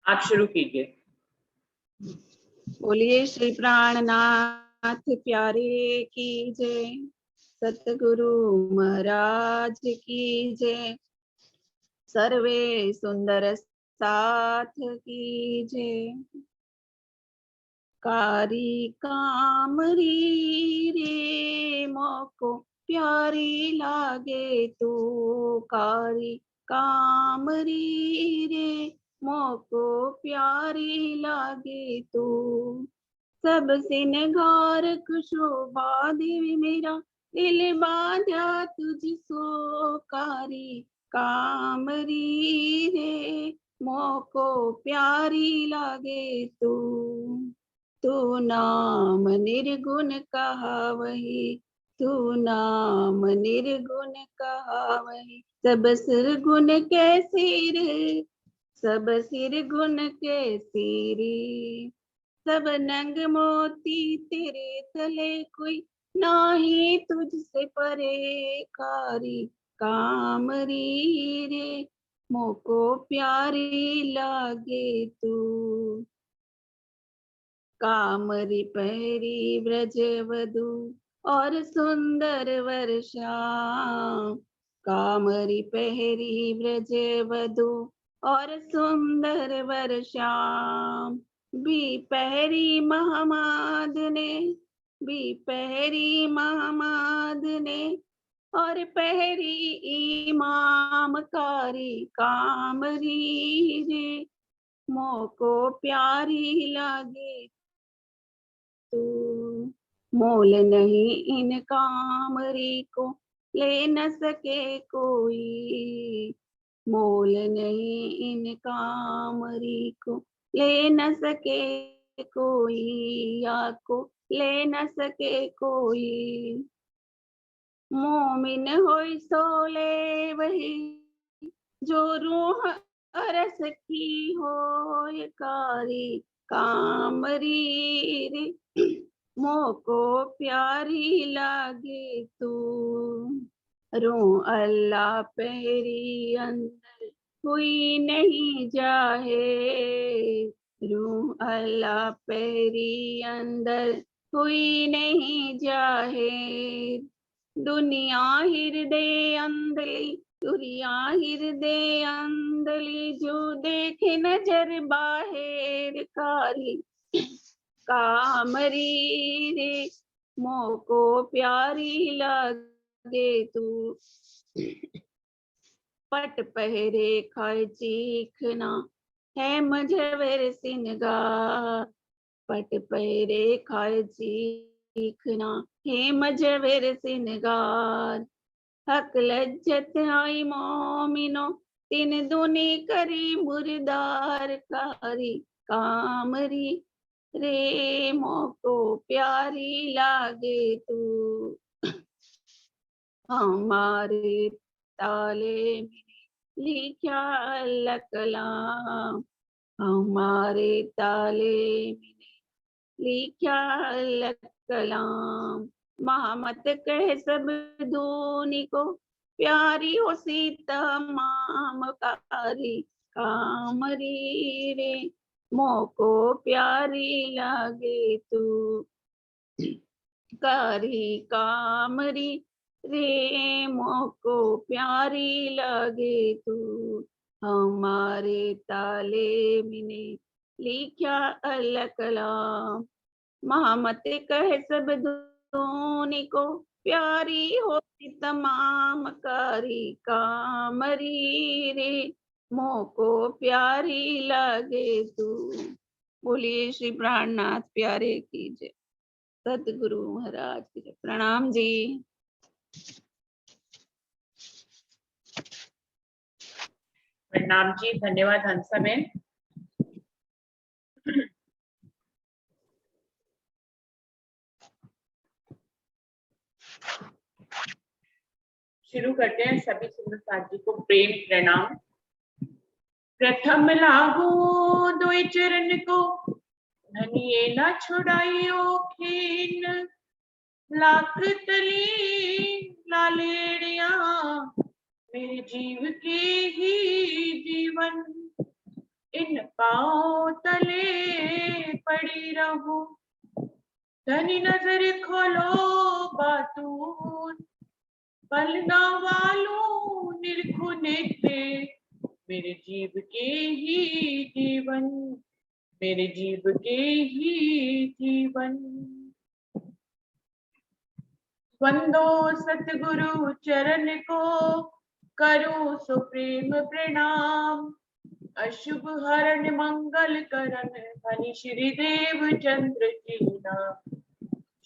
आप शुरू कीजिए। बोलिए श्री प्राणनाथ प्यारे की जय, सतगुरु महाराज की जय, सर्वे सुंदर साथ की जय। कारी कामरी रे मोको प्यारी लागे तू, कारी कामरी रे मोको प्यारी लागे तू। सब सिनगार शोभा देवी मेरा दिल बांधा तुझसो, कारी कामरी रे मोको प्यारी लागे तू। तू नाम निर्गुण कहावही, तू नाम निर्गुण कहावही। सब सिरगुण के सिर, सब सिरगुण के सिरी। सब नंग मोती तेरे तले, कोई नाही तुझसे परे, कारी कामरी रे मोको प्यारी लागे तू। कामरी पहरी ब्रजवधु और सुंदर वर्षा, कामरी पहरी ब्रजवधु और सुंदर वर्षा। भी पहरी महामाद ने, भी पहरी महामाद ने और पहरी इमाम, कारी कामरी रे मोको प्यारी लागे तू। मोल नहीं इन कामरी को ले न सके कोई, मोल नहीं इन कामरी को ले न सके कोई, या को ले न सके कोई। मोमिन होई सोले वही, जो रूह अरस की होय, कारी कामरी रे मोको प्यारी लागे तू। रो अल्लाह पहरी अंदर कोई नहीं जाहे, रूह अल्लाह पहरी अंदर कोई नहीं जाहे। दुनिया हृदय अंदली, दुनिया हृदय अंदली, जो देखे नजर बाहेर, कारी कामरी रे मोको प्यारी लागे तू। पट पहरे खाए चीखना है मझवेर सिनगार, पट पहरे खाए चीखना है मझवेर सिनगार। हक लज्जत आई मोमिनो तीन दुनी करी मुर्दार, कारी कामरी रे मोको प्यारी लागे तू। हमारे ताले में लिखा अल्लाह कलाम, हमारे ताले में लिखा अल्लाह कलाम। महामत कह सब धोनी को प्यारी हो सीता माम, कारी कामरी रे मोको प्यारी लागे तू। कारी कामरी रे मोको प्यारी लागे तू। हमारे ताले मिने लिखा अल्लाह कलाम, महामत कह सब धोनी को प्यारी होती तमाम, कारी कामरी रे मोको प्यारी लागे तू। बोलिए श्री प्राणनाथ प्यारे की जय, सतगुरु महाराज की जय। प्रणाम जी। प्रणाम जी, धन्यवाद हंसाबेन। शुरू करते हैं। सभी सुंदर साथ जी को प्रेम प्रणाम। प्रथम लागू दुई चरण को, धनिये न छुड़ाइयो खीन, लाख तली लालेड़िया मेरे जीव के ही जीवन, इन पाँव तले पड़ी रहूं। धनी नजर खोलो बातून, पलना वालों निरखो नेत्रे, मेरे जीव के ही जीवन, मेरे जीव के ही जीवन। वंदो सतगुरु चरण को, करो सो प्रेम प्रणाम। अशुभ हरण मंगल करण, धनी श्री देव चंद्र जी नाम।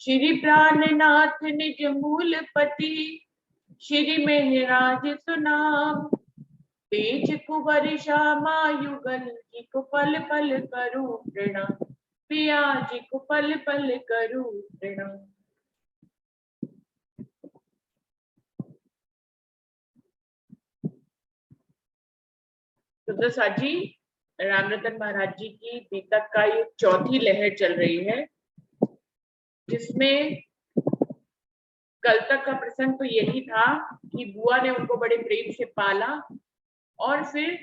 श्री प्राणनाथ निज मूल पति, श्री मेहराज सुनाम। तेज कुंवर श्यामा युगल, जी को पल पल करूं प्रणाम। पिया जी को पल पल करूं प्रणाम। सुंदर जी, रामरतन महाराज जी की बीतक का ये चौथी लहर चल रही है, जिसमें कल तक का प्रसंग तो यही था कि बुआ ने उनको बड़े प्रेम से पाला और फिर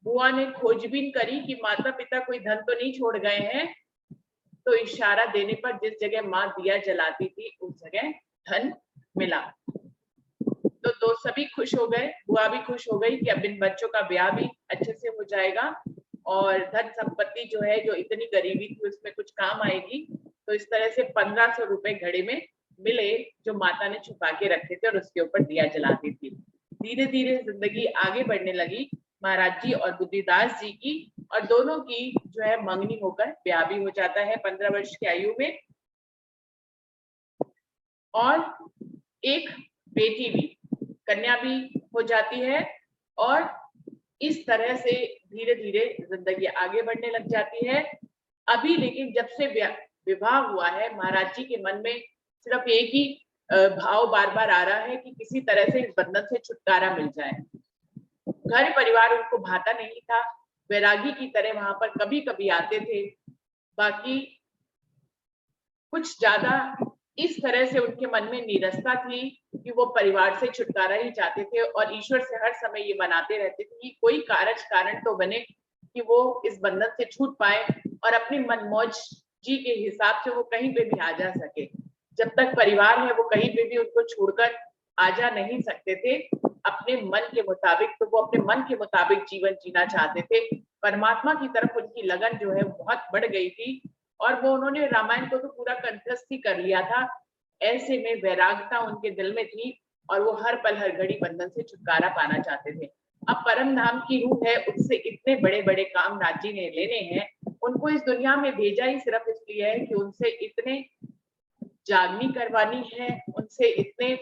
बुआ ने खोजबीन करी कि माता पिता कोई धन तो नहीं छोड़ गए हैं, तो इशारा देने पर जिस जगह माँ दिया जलाती थी उस जगह धन मिला। तो दो सभी खुश हो गए, बुआ भी खुश हो गई कि अब इन बच्चों का ब्याह भी अच्छे से हो जाएगा और धन संपत्ति जो है, जो इतनी गरीबी थी उसमें कुछ काम आएगी। तो इस तरह से 1500 रुपए घड़े में मिले जो माता ने छुपा के रखे थे और उसके ऊपर दिया जलाती थी। धीरे धीरे जिंदगी आगे बढ़ने लगी महाराज जी और बुद्धिदास जी की, और दोनों की जो है मंगनी होकर ब्याह भी हो जाता है 15 वर्ष की आयु में, और एक बेटी भी, कन्या भी हो जाती है। और इस तरह से धीरे धीरे जिंदगी आगे बढ़ने लग जाती है। अभी लेकिन जब से विवाह हुआ है, महाराज जी के मन में सिर्फ एक ही भाव बार बार आ रहा है कि किसी तरह से इस बंधन से छुटकारा मिल जाए। घर परिवार उनको भाता नहीं था, वैरागी की तरह वहां पर कभी कभी आते थे, बाकी कुछ ज्यादा इस तरह से उनके मन में नीरसता थी कि वो परिवार से छुटकारा ही चाहते थे और ईश्वर से हर समय ये मनाते रहते थे कि कोई कारण तो बने कि वो इस बंधन से छूट पाए और अपनी मनमौज जी के हिसाब से वो कहीं पे भी आ जा सके। जब तक परिवार है वो कहीं पे भी उनको छोड़कर आ जा नहीं सकते थे अपने मन के मुताबिक, तो वो अपने मन के मुताबिक जीवन जीना चाहते थे। परमात्मा की तरफ उनकी लगन जो है बहुत बढ़ गई थी और वो उन्होंने रामायण को तो पूरा कंठस्थ ही कर लिया था। ऐसे में वैरागता उनके दिल में थी और वो हर पल हर घड़ी बंधन से छुटकारा पाना चाहते थे। अब परम धाम की रूह है, उससे इतने बड़े बड़े काम नाथ जी ने लेने हैं। उनको इस दुनिया में भेजा ही सिर्फ इसलिए है कि उनसे इतने जागनी करवानी है, उनसे इतने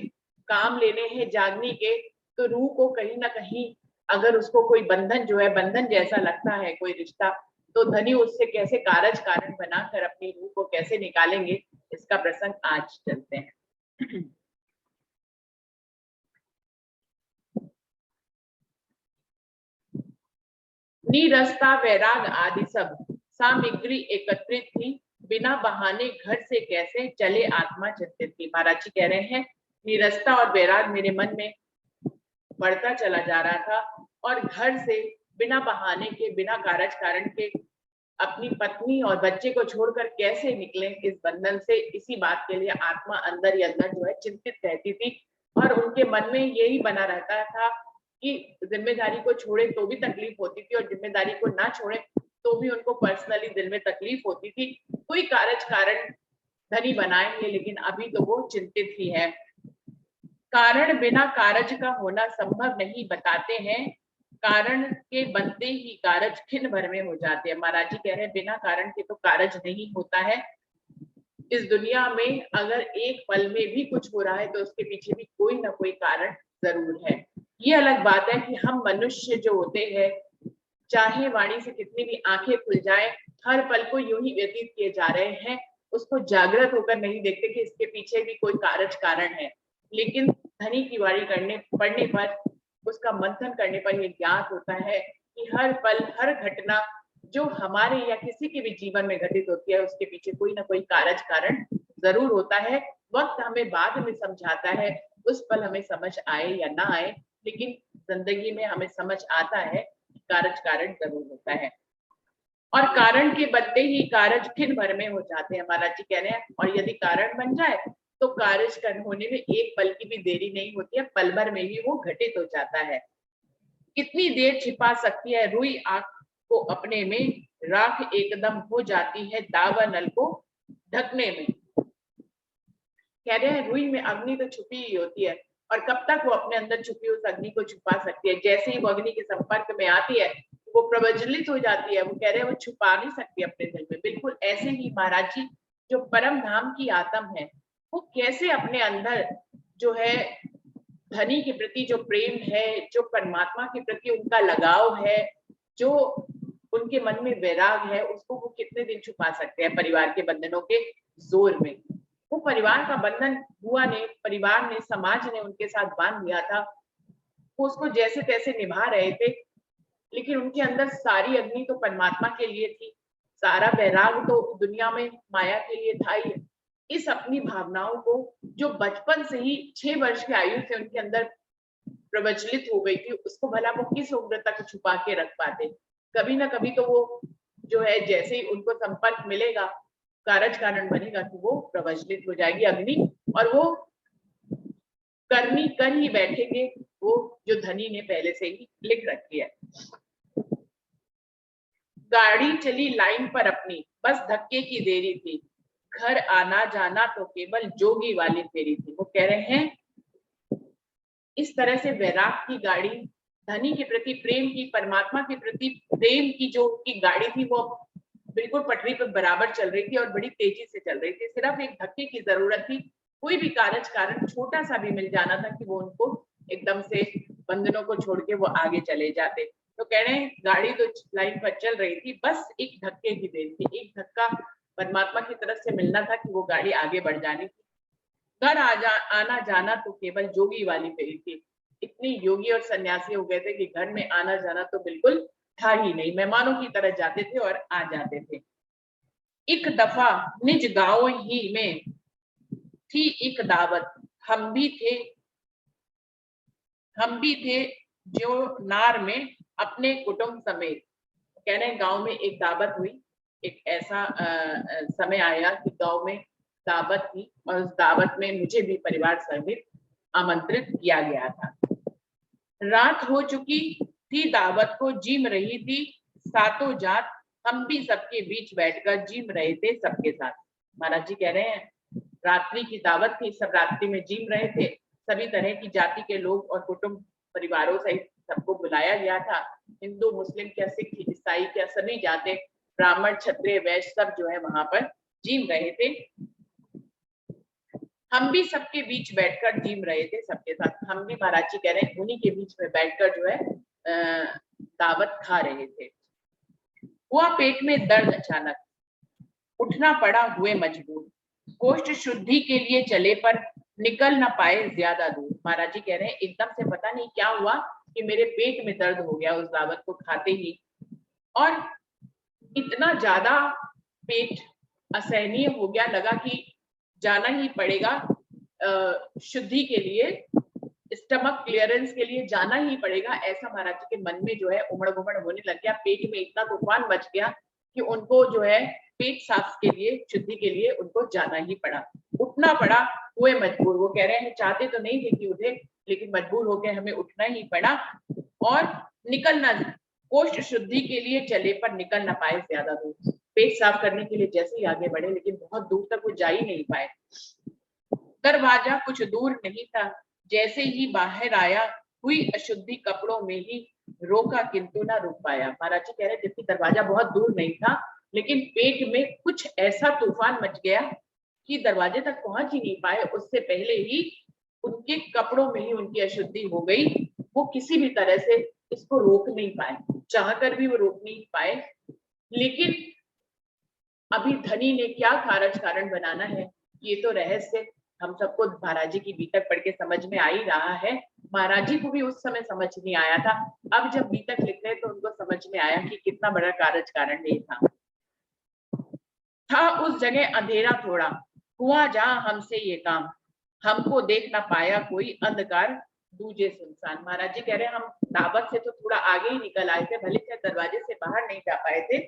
काम लेने हैं जागनी के, तो रूह को कहीं ना कहीं अगर उसको कोई बंधन जो है बंधन जैसा लगता है कोई रिश्ता, तो धनी उससे कैसे कारज कारण बनाकर अपनी रूह को कैसे निकालेंगे, इसका प्रसंग आज चलते हैं। नीरसता वैराग आदि सब सामग्री एकत्रित थी, बिना बहाने घर से कैसे चले आत्मा चिंतित थी। महाराज जी कह रहे हैं नीरसता और वैराग मेरे मन में बढ़ता चला जा रहा था और घर से बिना बहाने के, बिना कारज कारण के अपनी पत्नी और बच्चे को छोड़कर कैसे निकले इस बंधन से, इसी बात के लिए आत्मा अंदर ही अंदर जो है चिंतित रहती थी। और उनके मन में यही बना रहता था कि जिम्मेदारी को छोड़े तो भी तकलीफ होती थी और जिम्मेदारी को ना छोड़े तो भी उनको पर्सनली दिल में तकलीफ होती थी। कोई कारज कारण धनी बनाएंगे, लेकिन अभी तो वो चिंतित ही है। कारण बिना कारज का होना संभव नहीं बताते हैं, कारण के बनते ही कारज क्षण भर में हो जाते हैं। महाराज जी कह रहे हैं बिना कारण के तो कारज नहीं होता है। इस दुनिया में अगर एक पल में भी कुछ हो रहा है तो उसके पीछे भी कोई ना कोई कारण जरूर है। ये अलग बात है कि हम मनुष्य जो होते हैं, चाहे वाणी से कितनी भी आंखें खुल जाए, हर पल को यूं ही व्यतीत किए जा रहे हैं, उसको जागृत होकर नहीं देखते कि इसके पीछे भी कोई कारज कारण है। लेकिन धनी की वाणी पढ़ने पर, उसका मंथन करने पर यह ज्ञात होता है कि हर पल हर घटना जो हमारे या किसी के भी जीवन में घटित होती है उसके पीछे कोई ना कोई कारज कारण जरूर होता है। वक्त हमें बाद में समझाता है, उस पल हमें समझ आए या ना आए, लेकिन जिंदगी में हमें समझ आता है कारज कारण जरूर होता है। और कारण के बनते ही कारज क्षण भर में हो जाते हैं, महाराज जी कह रहे हैं। और यदि कारण बन जाए तो कार्य होने में एक पल की भी देरी नहीं होती है, पल भर में ही वो घटित हो जाता है। कितनी देर छिपा सकती है रुई आग को अपने में, राख एकदम हो जाती है दावानल को ढकने में। कह रहे हैं रुई में अग्नि तो छुपी ही होती है, और कब तक वो अपने अंदर छुपी उस अग्नि को छुपा सकती है। जैसे ही वो अग्नि के संपर्क में आती है वो प्रज्वलित हो जाती है। वो कह रहे हैं वो छुपा नहीं सकती अपने दिल में। बिल्कुल ऐसे ही महाराज जी जो परम धाम की आत्म है, वो कैसे अपने अंदर जो है धनी के प्रति जो प्रेम है, जो परमात्मा के प्रति उनका लगाव है, जो उनके मन में वैराग है, उसको वो कितने दिन छुपा सकते हैं परिवार के बंधनों के जोर में। वो परिवार का बंधन बुआ ने, परिवार ने, समाज ने उनके साथ बांध दिया था। वो उसको जैसे तैसे निभा रहे थे, लेकिन उनके अंदर सारी अग्नि तो परमात्मा के लिए थी, सारा वैराग तो दुनिया में माया के लिए था ही। इस अपनी भावनाओं को जो बचपन से ही 6 वर्ष की आयु से उनके अंदर प्रज्वलित हो गई थी, उसको भला वो किस उम्र तक छुपा के रख पाते। कभी ना कभी तो वो जो है जैसे ही उनको संपर्क मिलेगा, कारज कारण बनेगा कि वो प्रज्वलित हो जाएगी अग्नि, और वो करनी कर ही बैठेंगे वो जो धनी ने पहले से ही लिख रखी है। गाड़ी चली लाइन पर अपनी, बस धक्के की देरी थी, घर आना जाना तो केवल जोगी वाली फेरी थी। वो कह रहे हैं इस तरह से वैराग की गाड़ी, धनी के प्रति प्रेम की, परमात्मा के प्रति प्रेम की जो की गाड़ी थी, वो बिल्कुल पटरी पर बराबर चल रही थी और बड़ी तेजी से चल रही थी। सिर्फ एक धक्के की जरूरत थी, कोई भी कारज कारण छोटा सा भी मिल जाना था कि वो उनको एकदम से बंधनों को छोड़ के वो आगे चले जाते। तो कह रहे हैं गाड़ी तो लाइन पर चल रही थी, बस एक धक्के की देर थी, एक धक्का परमात्मा की तरफ से मिलना था कि वो गाड़ी आगे बढ़ जानी थी। घर आना जाना तो केवल जोगी वाली फेरी थी। इतनी योगी और सन्यासी हो गए थे कि घर में आना जाना तो बिल्कुल था ही नहीं, मेहमानों की तरह जाते थे और आ जाते थे। एक दफा निज गांव ही में थी एक दावत, हम भी थे जो नार में अपने कुटुंब समेत। कह रहे हैं गांव में एक दावत हुई, एक ऐसा समय आया कि गांव में दावत थी, और उस दावत में मुझे भी परिवार समेत आमंत्रित किया गया था। रात हो चुकी थी, दावत को जीम रही थी सातों जात, हम भी सबके बीच बैठकर जीम रहे थे सबके साथ। महाराज जी कह रहे हैं रात्रि की दावत थी, सब रात्रि में जीम रहे थे, सभी तरह की जाति के लोग और कुटुंब परिवारों सहित सबको बुलाया गया था। हिंदू, मुस्लिम क्या, सिख, ईसाई क्या, सभी जाते, ब्राह्मण, क्षत्रिय, वैश्य सब जो है वहां पर जीम रहे थे। हम भी सबके बीच बैठकर जीम रहे थे सबके साथ। हम भी, महाराज जी कह रहे हैं, उन्हीं के बीच में बैठकर जो है दावत खा रहे थे। हुआ पेट में दर्द अचानक, उठना पड़ा हुए मजबूर, कोष्ठ शुद्धि के लिए चले पर निकल ना पाए ज्यादा दूर। महाराज जी कह रहे हैं एकदम से पता नहीं क्या हुआ कि मेरे पेट में दर्द हो गया उस दावत को खाते ही, और इतना ज्यादा पेट असहनीय हो गया, लगा कि जाना ही पड़ेगा शुद्धि के लिए, स्टमक क्लियरेंस के लिए जाना ही पड़ेगा। ऐसा महाराज जी के मन में जो है उमड़ घुमड़ होने लग गया, पेट में इतना तूफान मच गया कि उनको जो है पेट साफ के लिए, शुद्धि के लिए उनको जाना ही पड़ा। उठना पड़ा हुए मजबूर। वो कह रहे हैं चाहते तो नहीं थे कि उठे, लेकिन मजबूर होकर हमें उठना ही पड़ा, और निकलना, कोष्ठ शुद्धि के लिए चले पर निकल ना पाए ज्यादा दूर। पेट साफ करने के लिए जैसे ही आगे बढ़े, लेकिन बहुत दूर तक वो जा ही नहीं पाए। दरवाजा कुछ दूर नहीं था, जैसे ही बाहर आया हुई अशुद्धि कपड़ों में ही रोका किंतु ना रुक पाया। महाराज जी कह रहे जबकि दरवाजा बहुत दूर नहीं था, लेकिन पेट में कुछ ऐसा तूफान मच गया कि दरवाजे तक पहुंच ही नहीं पाए। उससे पहले ही उनके कपड़ों में ही उनकी अशुद्धि हो गई। वो किसी भी तरह से इसको रोक नहीं पाए, चाहकर भी वो रोक नहीं पाए। लेकिन अभी धनी ने क्या कारज कारण बनाना है, ये तो रहस्य हम सबको महाराज जी की बीतक पढ़ के समझ में आ ही रहा है। महाराज जी को भी उस समय समझ नहीं आया था, अब जब बीतक लिख रहे तो उनको समझ में आया कि कितना बड़ा कारज कारण ये था उस जगह अंधेरा थोड़ा, हुआ जहां हमसे ये काम, हमको देख ना पाया कोई, अंधकार दूजे सुनसान। महाराज जी कह रहे हैं हम दावत से तो थोड़ा आगे ही निकल आए थे, भले से दरवाजे से बाहर नहीं जा पाए थे,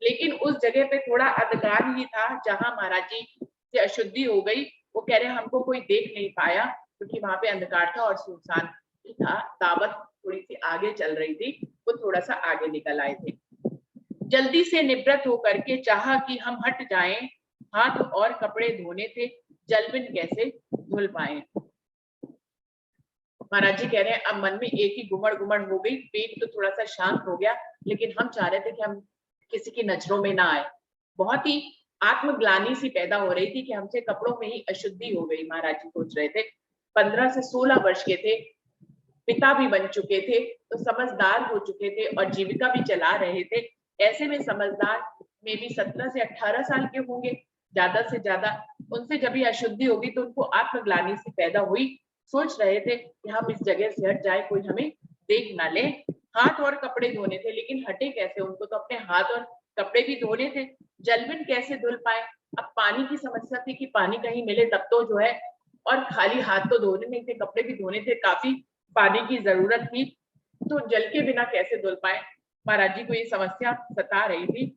लेकिन उस जगह पे थोड़ा अंधकार ही था जहां महाराज जी से अशुद्धि हो गई। वो कह रहे हमको कोई देख नहीं पाया क्योंकि वहां पे अंधकार था और सुनसान था। दावत थोड़ी सी आगे चल रही थी, वो थोड़ा सा आगे निकल आए थे। जल्दी से निवृत्त होकर के चाहा कि हम हट जाएं, हाथ और कपड़े धोने थे, जल बिन कैसे धुल पाए। महाराज जी कह रहे हैं अब मन में एक ही गुमड़ गुमड़ हो गई, पेट तो थोड़ा सा शांत हो गया, लेकिन हम चाह रहे थे कि हम किसी की नजरों में ना आए। बहुत ही आत्मग्लानि सी पैदा हो रही थी कि हमसे कपड़ों में ही अशुद्धि हो गई। महाराज जी सोच रहे थे 15 से 16 वर्ष के थे, पिता भी बन चुके थे, तो समझदार हो चुके थे और जीविका भी चला रहे थे। ऐसे में समझदार में भी 17 से 18 साल के होंगे ज्यादा से ज्यादा। उनसे जब ये अशुद्धि होगी तो उनको आत्मग्लानि सी पैदा हुई। सोच रहे थे कि हम इस जगह से हट जाए, कोई हमें देख ना ले। हाथ और कपड़े धोने थे, लेकिन हटे कैसे? उनको तो अपने हाथ और कपड़े भी धोने थे, जलबिन कैसे धुल पाए? अब पानी की समस्या थी कि पानी कहीं मिले तब तो जो है, और खाली हाथ तो धोने नहीं थे, कपड़े भी धोने थे, काफी पानी की जरूरत थी, तो जल के बिना कैसे धुल पाए? महाराज जी को ये समस्या सता रही थी।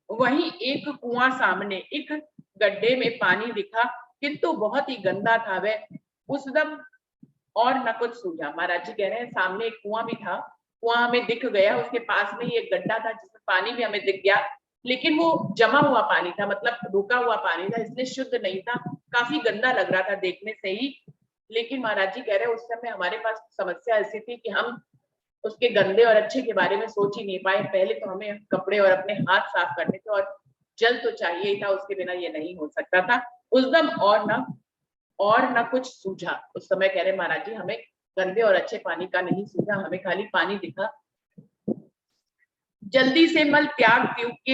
वहीं एक कुआं सामने, एक गड्ढे में पानी दिखा, किंतु बहुत ही गंदा था वह, उस दम और न कुछ सूझा। महाराज जी कह रहे हैं सामने एक कुआं भी था, कुआं हमें दिख गया, उसके पास में ही एक गड्ढा था जिसमें पानी भी हमें दिख गया, लेकिन वो जमा हुआ पानी था, मतलब रुका हुआ पानी था, इसलिए शुद्ध नहीं था, काफी गंदा लग रहा था देखने से ही। लेकिन महाराज जी कह रहे हैं उस समय हमारे पास समस्या ऐसी थी कि हम उसके गंदे और अच्छे के बारे में सोच ही नहीं पाए। पहले तो हमें कपड़े और अपने हाथ साफ करने थे और जल तो चाहिए ही था, उसके बिना ये नहीं हो सकता था। उस दम और न कुछ सूझा। उस समय कह रहे महाराज जी हमें गंदे और अच्छे पानी का नहीं सूझा, हमें खाली पानी दिखा। जल्दी से मल त्याग त्यूग के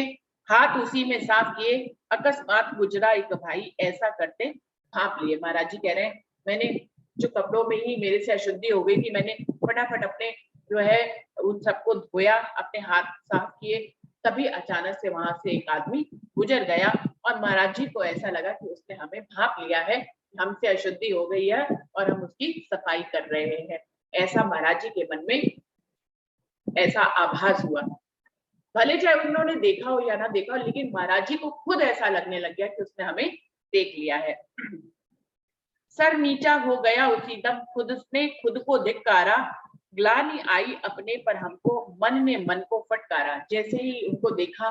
हाथ उसी में साफ किए, अकस्मात गुजरा एक भाई ऐसा करते भाप लिए। महाराज जी कह रहे हैं मैंने जो कपड़ों में ही मेरे से अशुद्धि हो गई थी, मैंने फटाफट अपने जो है उन सबको धोया, अपने हाथ साफ किए, तभी अचानक से वहां से एक आदमी गुजर गया और महाराज जी को ऐसा लगा कि उसने हमें भाप लिया है, हमसे अशुद्धि हो गई है और हम उसकी सफाई कर रहे हैं। ऐसा महाराज जी के मन में ऐसा आभास हुआ। भले चाहे उन्होंने देखा हो या ना देखा हो, लेकिन महाराज जी को खुद ऐसा लगने लग गया कि उसने हमें देख लिया है। सर नीचा हो गया उसी दम, खुद ने खुद को धिक्कारा, ग्लानि आई अपने पर हमको, मन ने मन को फटकारा। जैसे ही उनको देखा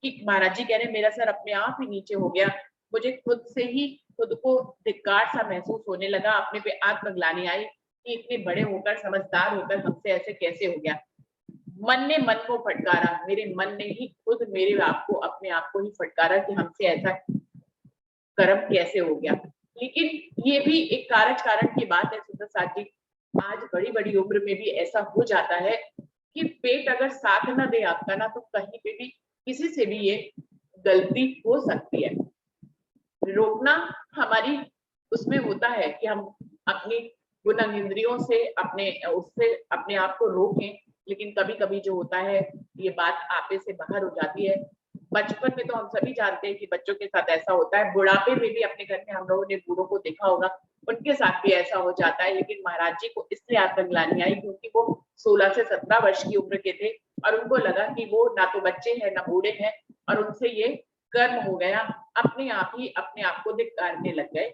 कि महाराज जी कह रहे मेरा सर अपने आप ही नीचे हो गया, मुझे खुद से ही खुद को धिक्कार सा महसूस होने लगा, अपने पे आत्मग्लानि आई कि इतने बड़े होकर समझदार होकर हमसे ऐसे कैसे हो गया। मन ने मन को फटकारा, मेरे मन ने ही खुद मेरे आप को अपने आप को ही फटकारा कि हमसे ऐसा कर्म कैसे हो गया। लेकिन ये भी एक कारज कारण की बात है सुंदर साथ जी, आज बड़ी बड़ी उम्र में भी ऐसा हो जाता है कि पेट अगर साथ न दे आपका ना, तो कहीं पे भी किसी से भी ये गलती हो सकती है। रोकना हमारी उसमें होता है कि हम अपनी गुण इंद्रियों से अपने उससे अपने आप को रोकें, लेकिन कभी कभी जो होता है ये बात आपे से बाहर हो जाती है। बचपन में तो हम सभी जानते हैं कि बच्चों के साथ ऐसा होता है, बुढ़ापे में भी अपने घर में हम लोगों ने बूढ़ों को देखा होगा, उनके साथ भी ऐसा हो जाता है। लेकिन महाराज जी को इसलिए आत्मग्लानि आई क्योंकि वो 16 से 17 वर्ष की उम्र के थे और उनको लगा कि वो ना तो बच्चे हैं ना बूढ़े हैं, और उनसे ये कर्म हो गया, अपने आप ही अपने आप को धिक्कारने लग गए।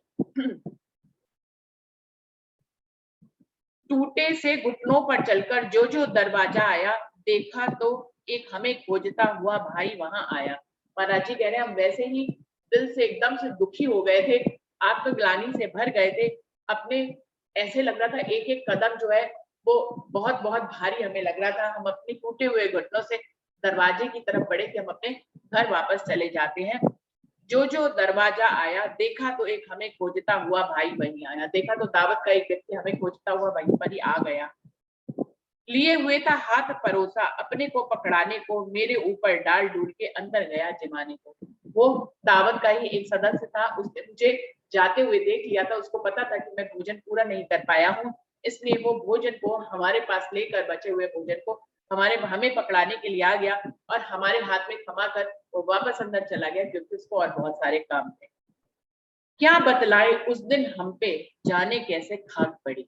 टूटे से घुटनों पर चलकर जो जो दरवाजा आया, देखा तो एक हमें खोजता हुआ भाई वहां आया। महाराज जी कह रहे हैं हम वैसे ही दिल से एकदम से दुखी हो गए थे, आत्मग्लानि से भर गए थे अपने। ऐसे लग रहा था एक एक कदम जो है वो बहुत बहुत भारी हमें लग रहा था। हम अपने टूटे हुए घुटनों से दरवाजे की तरफ बढ़े कि हम अपने घर वापस चले जाते हैं। जो जो दरवाजा आया, देखा तो एक हमें खोजता हुआ भाई वहीं आया। देखा तो दावत का एक व्यक्ति हमें खोजता हुआ वहीं पर ही आ गया। लिए हुए था हाथ परोसा, अपने को पकड़ाने को, मेरे ऊपर डाल डूल के अंदर गया जमाने को। वो दावत का ही एक सदस्य था, उसने मुझे जाते हुए देख लिया था, उसको पता था कि मैं भोजन पूरा नहीं कर पाया हूँ, इसलिए वो भोजन को हमारे पास लेकर, बचे हुए भोजन को हमें पकड़ाने के लिए आ गया और हमारे हाथ में थमा कर वो वापस अंदर चला गया, क्योंकि उसको और बहुत सारे काम थे। क्या बतलाए उस दिन हम पे, जाने कैसे खाक पड़ी,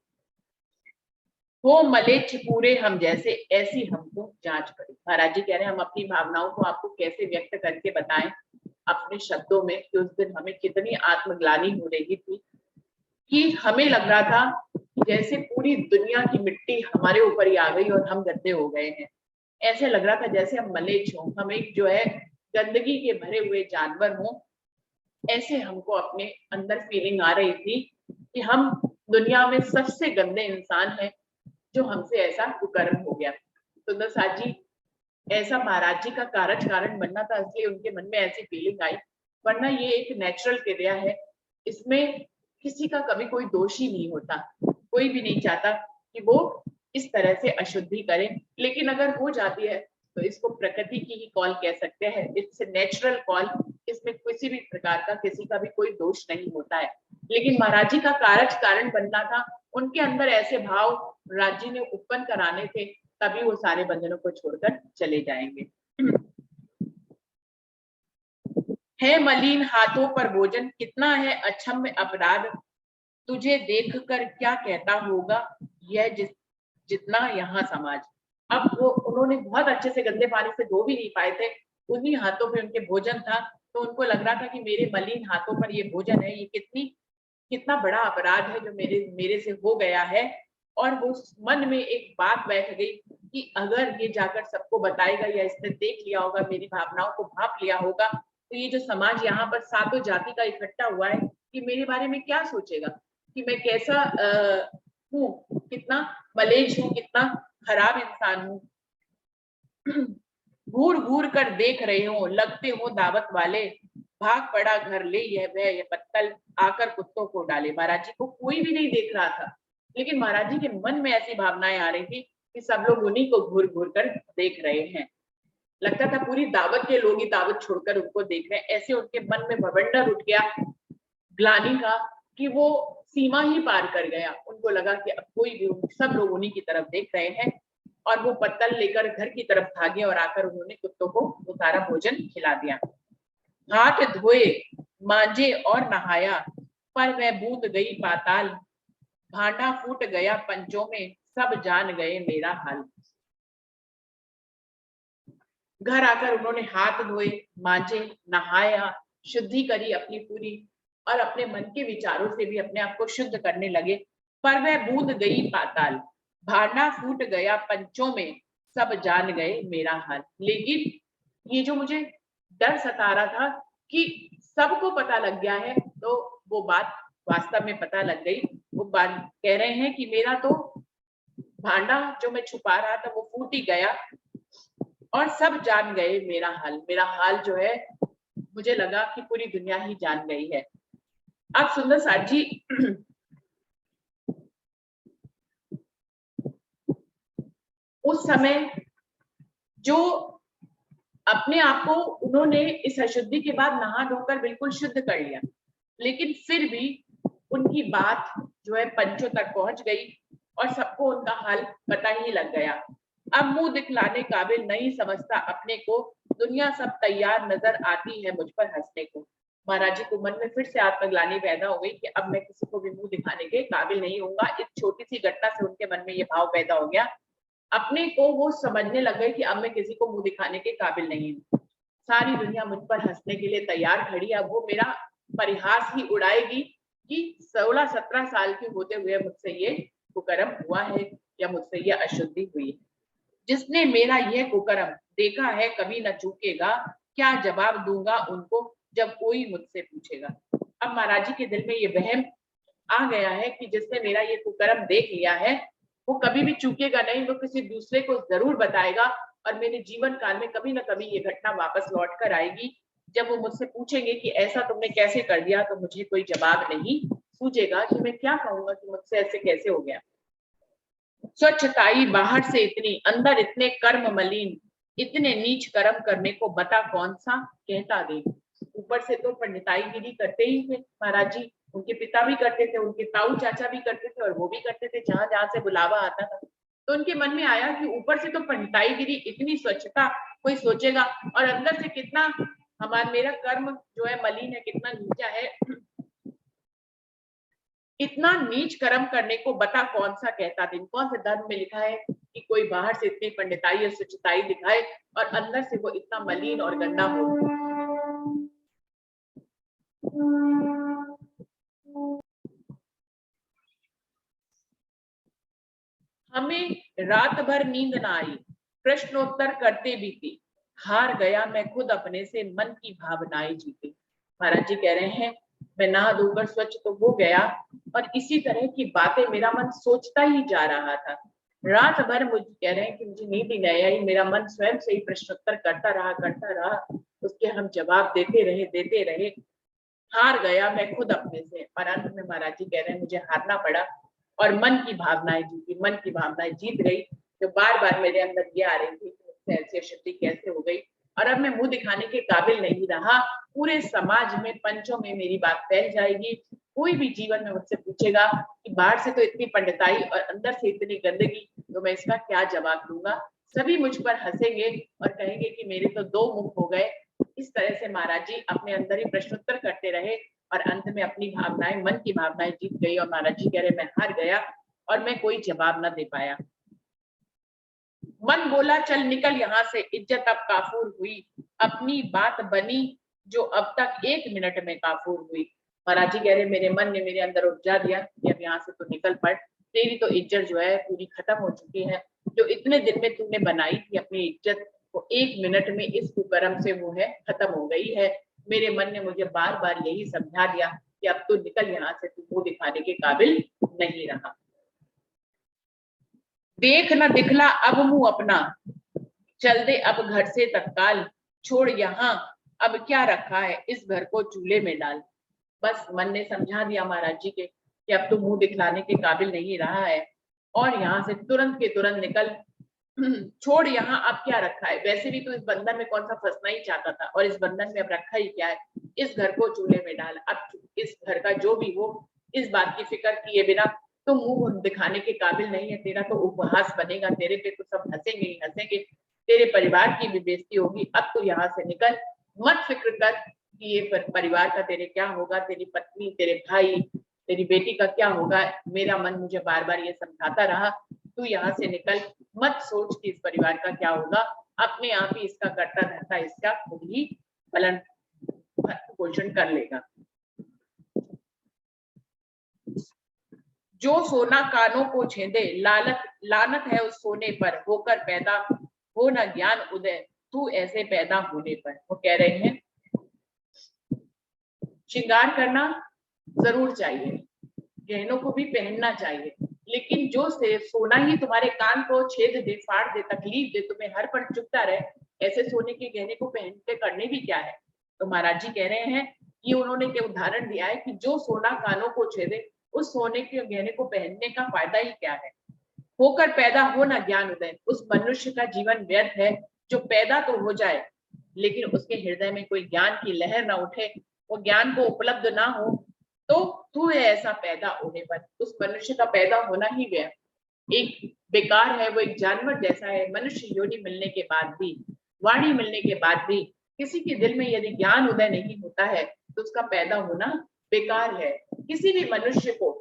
हो मले छिपूरे हम जैसे, ऐसी हमको जांच पड़ी। महाराज जी कह रहे हैं हम अपनी भावनाओं को आपको कैसे व्यक्त करके बताएं अपने शब्दों में, कि उस दिन हमें कितनी आत्मग्लानि हो रही थी कि हमें लग रहा था जैसे पूरी दुनिया की मिट्टी हमारे ऊपर ही आ गई और हम गंदे हो गए हैं। ऐसे लग रहा था जैसे हम मलेच्छ हों, हम एक जो है गंदगी के भरे हुए जानवर हों। ऐसे हमको अपने अंदर फीलिंग आ रही थी कि हम दुनिया में सबसे गंदे इंसान हैं, जो हमसे ऐसा कुकर्म हो गया। सुंदर साथ जी, ऐसा महाराज जी का कारज कारण बनना था, इसलिए उनके मन में ऐसी फीलिंग आई, वरना ये एक नेचुरल क्रिया है, इसमें किसी का कभी कोई दोष ही नहीं होता। कोई भी नहीं चाहता कि वो इस तरह से अशुद्धि करे, लेकिन अगर हो जाती है तो इसको प्रकृति की ही कॉल कह सकते हैं। इट्स नेचुरल कॉल, इसमें किसी भी प्रकार का किसी का भी कोई दोष नहीं होता है। लेकिन महाराज जी का कारज कारण बनना था, उनके अंदर ऐसे भाव राज जी ने उत्पन्न कराने थे, तभी वो सारे बंधनों को छोड़कर चले जाएंगे। है मलिन हाथों पर भोजन, कितना है अक्षम्य अपराध, तुझे देखकर क्या कहता होगा यह जितना यहाँ समाज। अब वो उन्होंने बहुत अच्छे से गंदे पानी से धो भी नहीं पाए थे, उन्हीं हाथों पे उनके भोजन था, तो उनको लग रहा था कि मेरे मलिन हाथों पर ये भोजन है, ये कितना बड़ा अपराध है जो मेरे मेरे से हो गया है। और वो मन में एक बात बैठ गई कि अगर ये जाकर सबको बताएगा या इसने देख लिया होगा, मेरी भावनाओं को भाप लिया होगा, तो ये जो समाज यहाँ पर सातों जाति का इकट्ठा हुआ है, कि मेरे बारे में क्या सोचेगा, कि मैं कैसा हूँ, कितना मलेच्छ हूँ, कितना खराब इंसान हूँ। घूर घूर कर देख रहे हो, लगते हो दावत वाले, भाग पड़ा घर ले यह वह यह पत्तल, आकर कुत्तों को डाले। महाराज जी को कोई भी नहीं देख रहा था, लेकिन महाराज जी के मन में ऐसी भावनाएं आ रही थी कि सब लोग उन्हीं को घूर घूर कर देख रहे हैं। लगता था पूरी दावत के लोग ही दावत छोड़कर उनको देख रहे हैं। ऐसे उनके मन में भवंडर उठ गया ग्लानि का, कि वो सीमा ही पार कर गया। उनको लगा कि अब कोई भी, सब लोग उन्हीं की तरफ देख रहे हैं, और वो पत्तल लेकर घर की तरफ भागे और आकर उन्होंने कुत्तों को वो सारा भोजन खिला दिया। हाथ धोए, मांजे और नहाया, पर वह बूंद गई पाताल, भांडा फूट गया पंचों में, सब जान गए मेरा हाल। घर आकर उन्होंने हाथ धोए, मांजे, नहाया, शुद्धि करी अपनी पूरी, और अपने मन के विचारों से भी अपने आप को शुद्ध करने लगे। पर वह बूंद गई पाताल, भांडा फूट गया पंचों में, सब जान गए मेरा हाल। लेकिन ये जो मुझे डर सता रहा था कि सबको पता लग गया है, तो वो बात वास्तव में पता लग गई। वो बात कह रहे हैं कि मेरा तो भांडा जो मैं छुपा रहा था वो फूट ही गया, और सब जान गए मेरा हाल। मेरा हाल जो है, मुझे लगा कि पूरी दुनिया ही जान गई है। अब सुंदर साथ जी, उस समय जो अपने आप को उन्होंने इस अशुद्धि के बाद नहा धोकर बिल्कुल शुद्ध कर लिया, लेकिन फिर भी उनकी बात जो है पंचों तक पहुंच गई, और सबको उनका हाल पता ही लग गया। अब मुंह दिखलाने काबिल नहीं समझता अपने को, दुनिया सब तैयार नजर आती है मुझ पर हंसने को। महाराज जी को मन में फिर से आत्मग्लानि पैदा हो गई कि अब मैं किसी को भी मुंह दिखाने के काबिल नहीं होऊंगा। इस छोटी सी घटना से उनके मन में ये भाव पैदा हो गया, अपने को वो समझने लग गए कि अब मैं किसी को मुंह दिखाने के काबिल नहीं हूँ। सारी दुनिया मुझ पर हंसने के लिए तैयार खड़ी है, अब वो मेरा परिहास ही उड़ाएगी कि 16-17 साल के होते हुए मुझसे ये कुकर्म हुआ है, या मुझसे ये अशुद्धि हुई है। जिसने मेरा यह कुकर्म देखा है कभी न चूकेगा, क्या जवाब दूंगा उनको जब कोई मुझसे पूछेगा। अब महाराज जी के दिल में ये वहम आ गया है कि जिसने मेरा ये कुकर्म देख लिया है, वो कभी भी चूकेगा नहीं, वो किसी दूसरे को जरूर बताएगा, और मेरे जीवन काल में कभी ना कभी ये घटना वापस लौट कर आएगी। जब वो मुझसे पूछेंगे कि ऐसा तुमने कैसे कर दिया, तो मुझे कोई जवाब नहीं सूझेगा कि मैं क्या कहूंगा कि मुझसे ऐसे कैसे हो गया। स्वच्छताई बाहर से इतनी, अंदर इतने कर्म मलिन, इतने नीच कर्म करने को बता कौन सा कहता दे। ऊपर से तो पंडिताई गिरी करते ही थे महाराज जी, उनके पिता भी करते थे, उनके ताऊ चाचा भी करते थे, और वो भी करते थे जहां जहां से बुलावा आता था। तो उनके मन में आया कि ऊपर से तो पंडिताई गिरी, इतनी स्वच्छता कोई सोचेगा, और अंदर से कितना हमारा मेरा कर्म जो है मलिन है, कितना नीचा है। इतना नीच कर्म करने को बता कौन सा कहता दिन, कौन से धर्म में लिखा है कि कोई बाहर से इतनी पंडिताई और सुचिताई दिखाए और अंदर से वो इतना मलिन और गंदा हो। हमें रात भर नींद ना आई, प्रश्नोत्तर करते बीती, हार गया मैं खुद अपने से, मन की भावनाएं जीती। महाराज जी कह रहे हैं मैं नहा धोकर स्वच्छ तो हो गया और इसी तरह की बातें मेरा मन सोचता ही जा रहा था। रात भर मुझे कह रहे हैं कि मुझे नींद ही नहीं आई, मेरा मन स्वयं से ही प्रश्नोत्तर करता रहा, उसके हम जवाब देते रहे, हार गया मैं खुद अपने से। और अंत में महाराज जी कह रहे हैं मुझे हारना पड़ा और मन की भावनाएं जीती, मन की भावनाएं जीत गई, जो बार बार मेरे अंदर ये आ रही थी कि मुझसे ऐसी अशुद्धि कैसे हो गई और अब मैं मुंह दिखाने के काबिल नहीं रहा, पूरे समाज में पंचों में मेरी बात फैल जाएगी, कोई भी जीवन में मुझसे पूछेगा कि बाहर से तो इतनी पंडिताई और अंदर से इतनी गंदगी, तो मैं इसका क्या जवाब दूंगा। सभी मुझ पर हंसेंगे और कहेंगे कि मेरे तो दो मुख हो गए। इस तरह से महाराज जी अपने अंदर ही प्रश्नोत्तर करते रहे और अंत में अपनी भावनाएं, मन की भावनाएं जीत गई और महाराज जी कह रहे मैं हार गया और मैं कोई जवाब ना दे पाया। मन बोला चल निकल यहाँ से, इज्जत अब काफूर हुई, अपनी बात बनी जो अब तक 1 मिनट में काफूर हुई। महाराज जी कह रहे मेरे मन ने मेरे अंदर उपजा दिया कि अब यहाँ से तो निकल पड़, तेरी तो इज्जत जो है पूरी खत्म हो चुकी है, जो इतने दिन में तूने बनाई थी अपनी इज्जत वो 1 मिनट में इस कुकर्म से वो है खत्म हो गई है। मेरे मन ने मुझे बार बार यही समझा दिया कि अब तू निकल यहाँ से, तू मुंह दिखाने के काबिल नहीं रहा। देख न दिखला अब मुंह अपना, चल दे अब घर से तत्काल, छोड़ यहाँ अब क्या रखा है, इस घर को चूल्हे में डाल। बस मन ने समझा दिया महाराज जी के कि अब तो मुंह दिखलाने के काबिल नहीं रहा है और यहाँ से तुरंत के तुरंत निकल, छोड़ यहाँ अब क्या रखा है। वैसे भी तो इस बंधन में कौन सा फंसना ही चाहता था और इस बंधन में अब रखा ही क्या है, इस घर को चूल्हे में डाल। अब इस घर का जो भी हो, इस बात की फिक्र किए बिना तो मुंह दिखाने के काबिल नहीं है, तेरा तो उपहास बनेगा, तेरे पे तो सब हंसेंगे ही हंसेंगे, तेरे परिवार की भी बेइज्जती होगी। अब तो यहाँ से निकल, मत फिक्र कर कि ये परिवार का तेरे क्या होगा, तेरी पत्नी, तेरे भाई, तेरी बेटी का क्या होगा। मेरा मन मुझे बार बार ये समझाता रहा तू यहाँ से निकल, मत सोच कि इस परिवार का क्या होगा, अपने आप ही इसका करता रहता, इसका खुद ही पालन पोषण कर लेगा। जो सोना कानों को छेदे, लानत है उस सोने पर, होकर पैदा हो न ज्ञान उदय, तू ऐसे पैदा होने पर। वो कह रहे हैं श्रृंगार करना जरूर चाहिए, गहनों को भी पहनना चाहिए, लेकिन जो सोना ही तुम्हारे कान को छेद दे, फाड़ दे, तकलीफ दे, तुम्हें हर पल चुभता रहे, ऐसे सोने के गहने को पहन के करने भी क्या है। तो महाराज जी कह रहे हैं ये उन्होंने क्या उदाहरण दिया है कि जो सोना कानों को छेदे, उस सोने के गहने को पहनने का फायदा ही क्या है। होकर पैदा हो ना ज्ञान उदय, उस मनुष्य का जीवन व्यर्थ है जो पैदा तो हो जाए लेकिन उसके हृदय में कोई ज्ञान की लहर ना उठे, वो ज्ञान को उपलब्ध ना हो, तो तू है ऐसा पैदा होने पर। उस मनुष्य का पैदा होना ही व्यर्थ, एक बेकार है, वो एक जानवर जैसा है। मनुष्य योनि मिलने के बाद भी, वाणी मिलने के बाद भी किसी के दिल में यदि ज्ञान उदय नहीं होता है तो उसका पैदा होना बेकार है। किसी भी मनुष्य को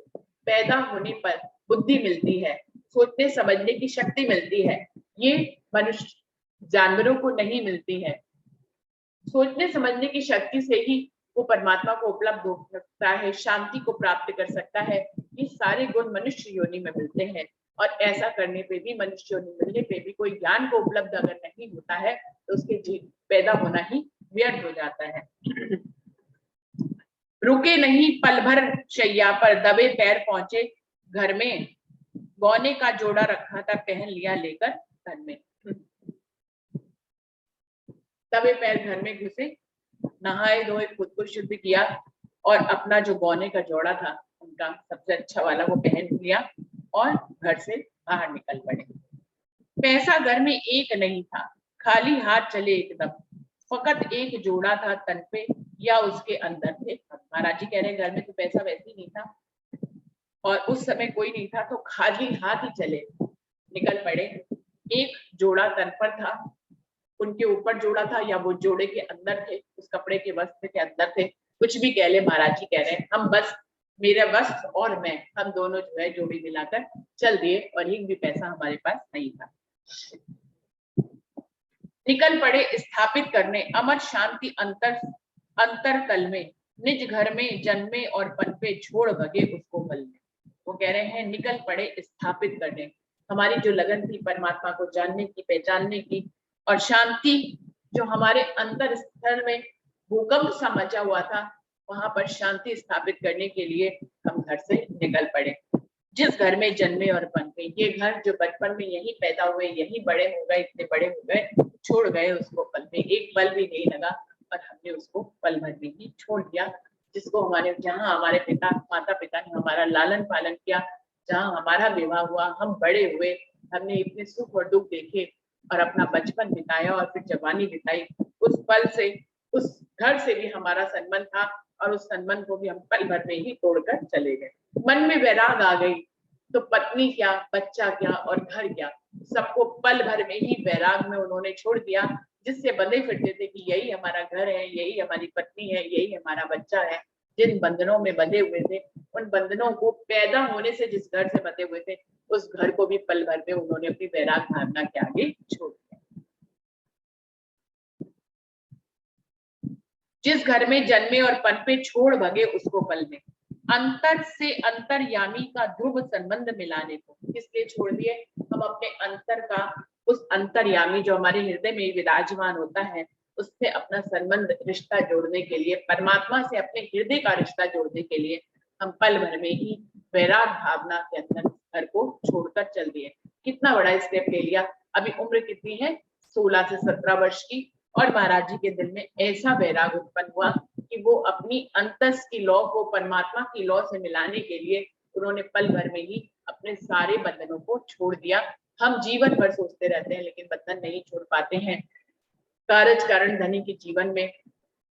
पैदा होने पर बुद्धि मिलती है, सोचने समझने की शक्ति मिलती है, ये मनुष्य जानवरों को नहीं मिलती है। सोचने समझने की शक्ति से ही वो परमात्मा को उपलब्ध हो सकता है, शांति को प्राप्त कर सकता है। ये सारे गुण मनुष्य योनि में मिलते हैं और ऐसा करने पे भी, मनुष्य योनि मिलने पे भी कोई ज्ञान को उपलब्ध अगर नहीं होता है तो उसके पैदा होना ही व्यर्थ हो जाता है। रुके नहीं पल भर शैया पर, दबे पैर पहुंचे घर में, गौने का जोड़ा रखा था पहन लिया लेकर घर में। दबे पैर घर में घुसे, नहाए धोए, खुद को शुद्ध किया और अपना जो गौने का जोड़ा था उनका सबसे अच्छा वाला वो पहन लिया और घर से बाहर निकल पड़े। पैसा घर में एक नहीं था, खाली हाथ चले एकदम, फकत एक जोड़ा था तन पे या उसके अंदर थे। महाराज जी कह रहे घर में तो पैसा वैसे ही नहीं था और उस समय कोई नहीं था, तो खाली हाथ ही चले निकल पड़े। एक जोड़ा तन पर था, उनके ऊपर जोड़ा था या वो जोड़े के अंदर थे, उस कपड़े के वस्त्र के अंदर थे, कुछ भी कह ले। महाराज जी कह रहे हैं हम बस मेरा वस्त्र और मैं, हम दोनों जो है जोड़ी मिलाकर चल दिए और एक भी पैसा हमारे पास नहीं था। निकल पड़े स्थापित करने अमर शांति अंतर तल में, निज घर में जन्मे और पनपे छोड़ भगे उसको बल में। वो कह रहे हैं निकल पड़े स्थापित करने, हमारी जो लगन थी परमात्मा को जानने की, पहचानने की, और शांति जो हमारे अंतर स्थल में भूकंप सा मचा हुआ था, वहां पर शांति स्थापित करने के लिए हम घर से निकल पड़े। जिस घर में जन्मे और पनपे, ये घर जो बचपन में यही पैदा हुए, यही बड़े हो गए, इतने बड़े हो गए, छोड़ गए उसको पल में, एक पल भी नहीं लगा और हमने उसको पल भर में ही छोड़ दिया। जिसको हमारे, जहाँ हमारे पिता माता पिता ने हमारा लालन पालन किया, जहाँ हमारा विवाह हुआ, हम बड़े हुए, हमने इतने सुख और दुख देखे और अपना बचपन बिताया और फिर जवानी बिताई, उस पल से, उस घर से भी हमारा संबंध था और उस संबंध को भी हम पल भर में ही तोड़कर चले गए। मन में वैराग आ गई तो पत्नी क्या, बच्चा क्या और घर क्या, सबको पल भर में ही वैराग में उन्होंने छोड़ दिया। जिससे बंधे फिरते थे कि यही हमारा घर है, यही हमारी पत्नी है, यही हमारा बच्चा है, जिन बंधनों में बंधे हुए थे, उन बंधनों को, पैदा होने से जिस घर से बंधे हुए थे, उस घर को भी पल भर में उन्होंने अपनी वैराग भावना के आगे छोड़ दिया। जिस घर में जन्मे और पनपे छोड़ भगे उसको पल में, अंतर से अंतर्यामी का ध्रुव संबंध मिलाने को। किसलिए छोड़ दिए? हम अपने अंतर का, उस अंतर्यामी जो हमारे हृदय में विराजमान होता है, उससे अपना संबंध, रिश्ता जोड़ने के लिए, परमात्मा से अपने हृदय का रिश्ता जोड़ने के लिए हम पल भर में ही वैराग भावना के अंदर घर को छोड़कर चल दिए। कितना बड़ा स्टेप ले लिया। अभी उम्र कितनी है? 16 से 17 वर्ष की, और महाराज जी के दिल में ऐसा वैराग उत्पन्न हुआ कि वो अपनी अंतस की लौ को परमात्मा की लौ से मिलाने के लिए उन्होंने पल भर में ही अपने सारे बंधनों को छोड़ दिया। हम जीवन भर सोचते रहते हैं लेकिन बंधन नहीं छोड़ पाते हैं। कारज कारण धनी के जीवन में,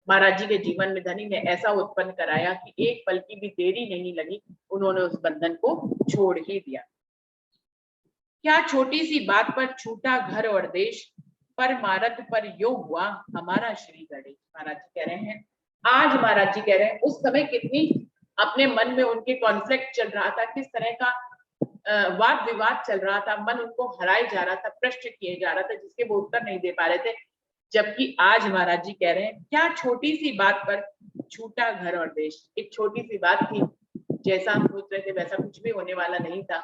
महाराज जी के जीवन में धनी ने ऐसा उत्पन्न कराया कि एक पल की भी देरी नहीं लगी, उन्होंने उस बंधन को छोड़ ही दिया। क्या छोटी सी बात पर छूटा घर और देश, पर मारत पर यो हुआ हमारा श्री गणेश। महाराज जी कह रहे हैं, आज महाराज जी कह रहे हैं, उस समय कितनी अपने मन में उनके कॉन्फ्लिक्ट चल रहा था, किस तरह का वाद विवाद चल रहा था, मन उनको हराया जा रहा था, प्रश्न किए जा रहा था जिसके वो उत्तर नहीं दे पा रहे थे। जबकि आज महाराज जी कह रहे हैं, क्या छोटी सी बात पर छूटा घर और देश। एक छोटी सी बात थी, जैसा हम सोच रहे थे वैसा कुछ भी होने वाला नहीं था,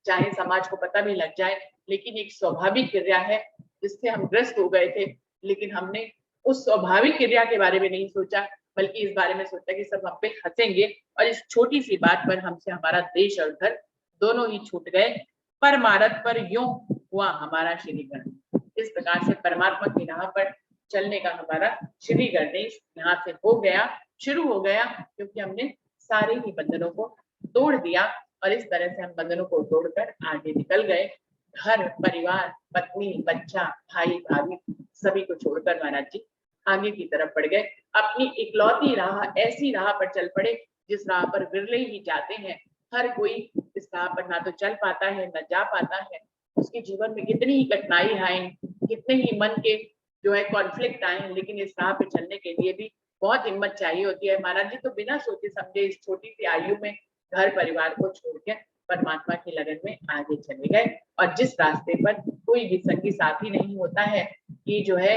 चाहे समाज को पता भी लग जाए, लेकिन एक स्वाभाविक क्रिया है जिससे हम ग्रस्त हो गए थे। लेकिन हमने उस स्वाभाविक क्रिया के बारे में नहीं सोचा, बल्कि इस बारे में सोचा कि सब हम पे हंसेंगे और इस छोटी सी बात पर हमसे हमारा देश और घर दोनों ही छूट गए। पर मारत पर यूं हुआ हमारा श्री गणेश। इस प्रकार से परमात्मा की राह पर चलने का हमारा श्री गणेश यहाँ से हो गया, शुरू हो गया, क्योंकि हमने सारे ही बंधनों को तोड़ दिया और इस तरह से हम बंधनों को तोड़कर आगे निकल गए। घर परिवार, पत्नी, बच्चा, भाई भाभी सभी को छोड़कर महाराज जी आगे की तरफ बढ़ गए। अपनी इकलौती राह, ऐसी राह पर चल पड़े जिस राह पर विरले ही जाते हैं। हर कोई इस राह पर ना तो चल पाता है, ना जा पाता है। उसके जीवन में कितनी ही कठिनाई आए, कितने ही मन के जो है कॉन्फ्लिक्ट आए, लेकिन इस राह पे चलने के लिए भी बहुत हिम्मत चाहिए होती है। महाराज जी तो बिना सोचे समझे इस छोटी सी आयु में घर परिवार को छोड़ के परमात्मा की लगन में आगे चले गए। और जिस रास्ते पर कोई भी संगी साथी नहीं होता है, ये जो है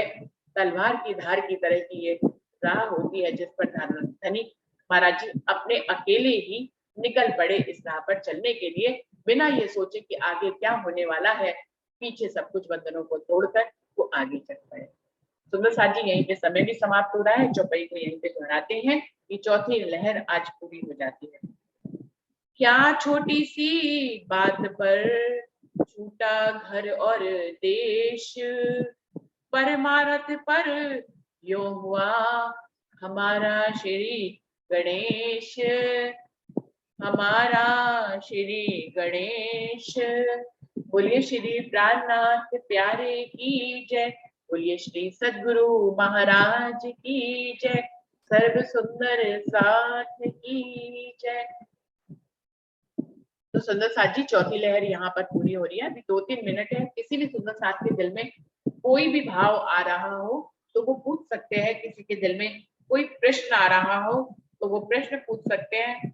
तलवार की धार की तरह की ये राह होती है, जिस पर धनी महाराज जी अपने अकेले ही निकल पड़े इस राह पर चलने के लिए, बिना ये सोचे कि आगे क्या होने वाला है। पीछे सब कुछ बंधनों को तोड़कर वो आगे चल पड़े। सुंदर साथ जी यहीं पे समय भी समाप्त हो रहा है, चौपाई को यहीं पे दोहराते हैं। ये चौथी लहर आज पूरी हो जाती है। क्या छोटी सी बात पर छूटा घर और देश, परमारथ पर यो हुआ हमारा श्री गणेश, हमारा श्री गणेश। बोलिए श्री प्राणनाथ प्यारे की जय, बोलिए श्री सद्गुरु महाराज की जय, सर्व सुंदर साथ की जय। तो सुंदर साथ जी चौथी लहर यहाँ पर पूरी हो रही है। अभी 2-3 मिनट है। किसी भी सुंदर साथ के दिल में कोई भी भाव आ रहा हो तो वो पूछ सकते हैं, किसी के दिल में कोई प्रश्न आ रहा हो तो वो प्रश्न पूछ सकते हैं।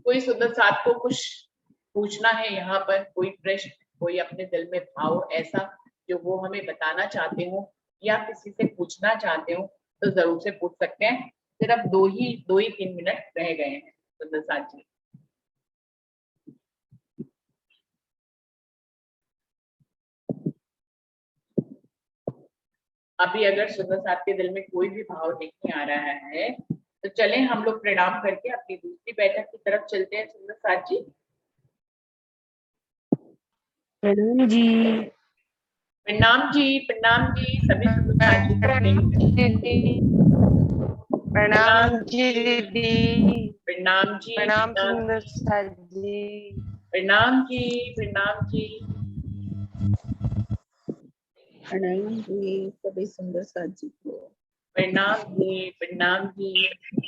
कोई सुंदर साथ को कुछ पूछना है यहाँ पर, कोई प्रश्न, कोई अपने दिल में भाव ऐसा जो वो हमें बताना चाहते हो या किसी से पूछना चाहते हो तो जरूर से पूछ सकते हैं। सिर्फ दो ही 3 मिनट रह गए हैं सुंदर साथ जी। अभी अगर सुंदर साथ के दिल में कोई भी भाव नहीं आ रहा है तो चलें हम लोग प्रणाम करके अपनी दूसरी बैठक की तरफ चलते हैं सुंदर साथ जी। प्रणाम जी। प्रणाम जी सभी सुंदर साथ जी प्रणाम जी दीदी। प्रणाम जी प्रणाम सुंदर साथ जी। प्रणाम जी प्रणाम जी प्रणाम जी सभी सुंदर साथ जी को। प्रणाम जी प्रणाम जी।